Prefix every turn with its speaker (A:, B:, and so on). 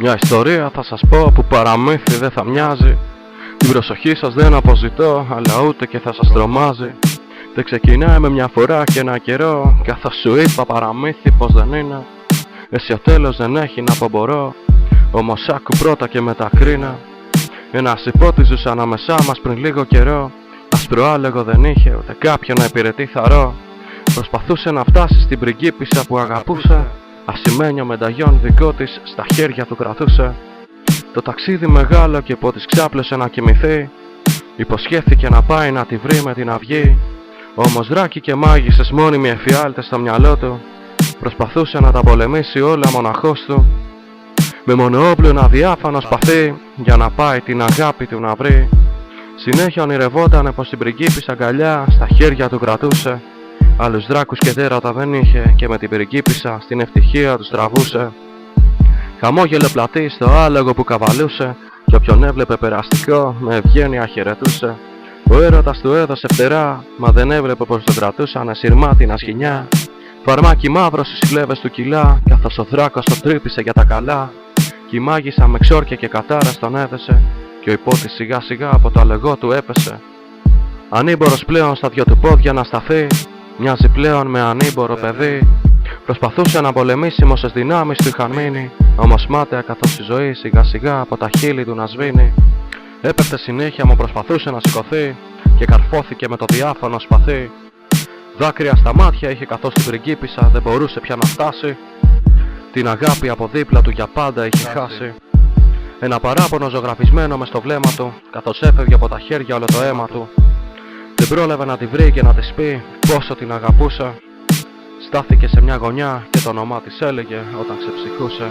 A: Μια ιστορία θα σας πω που παραμύθι δεν θα μοιάζει. Την προσοχή σας δεν αποζητώ, αλλά ούτε και θα σας τρομάζει. Δεν ξεκινάει με μια φορά και ένα καιρό, καθώς σου είπα παραμύθι πως δεν είναι. Εσύ ο τέλος δεν έχει να απομορώ, όμως άκου πρώτα και μετά κρίνα. Ένας υπότης ζούσε ανάμεσά μας πριν λίγο καιρό. Άσπρο άλογο δεν είχε, ούτε κάποιον να υπηρετεί θαρώ. Προσπαθούσε να φτάσει στην πριγκίπισσα που αγαπούσε. Ασημένιο μενταγιόν δικό της στα χέρια του κρατούσε. Το ταξίδι μεγάλο και πότης ξάπλωσε να κοιμηθεί. Υποσχέθηκε να πάει να τη βρει με την αυγή. Όμως δράκοι και μάγισσες μόνιμοι εφιάλτες στο μυαλό του. Προσπαθούσε να τα πολεμήσει όλα μοναχός του. Με μονοόπλο ένα διάφανο σπαθί για να πάει την αγάπη του να βρει. Συνέχεια ονειρευότανε πως την πριγκίπισσα αγκαλιά στα χέρια του κρατούσε. Άλλους δράκους και τέρατα δεν είχε και με την πριγκίπισσα στην ευτυχία τους τραβούσε. Χαμόγελο πλατή στο άλογο που καβαλούσε κι όποιον έβλεπε περαστικό με ευγένεια χαιρετούσε. Ο έρωτας του έδωσε φτερά, μα δεν έβλεπε πως τον κρατούσανε σειρμάτινα σκοινιά. Φαρμάκι μαύρο στις φλέβες του κιλά, καθώς ο δράκος τον τρύπησε για τα καλά. Κι η μάγισσα με ξόρκια και κατάρας τον έδεσε, κι ο υπότης σιγά σιγά από το αλεγό του έπεσε. Ανήμπορος πλέον στα δυο του πόδια να σταθεί, μοιάζει πλέον με ανήμπορο παιδί. Προσπαθούσε να πολεμήσει μόσες δυνάμεις του είχαν μείνει, όμως μάταια καθώς η ζωή σιγά σιγά από τα χείλη του να σβήνει. Έπεφτε συνέχεια μου προσπαθούσε να σηκωθεί και καρφώθηκε με το διάφανο σπαθί. Δάκρυα στα μάτια είχε καθώς την πριγκίπισσα δεν μπορούσε πια να φτάσει. Την αγάπη από δίπλα του για πάντα είχε χάσει. Ένα παράπονο ζωγραφισμένο μες στο βλέμμα του, καθώς έφευγε από τα χέρια όλο το αίμα του. Δεν πρόλαβε να τη βρει και να της πει πόσο την αγαπούσε. Στάθηκε σε μια γωνιά και το όνομά της έλεγε όταν ξεψυχούσε.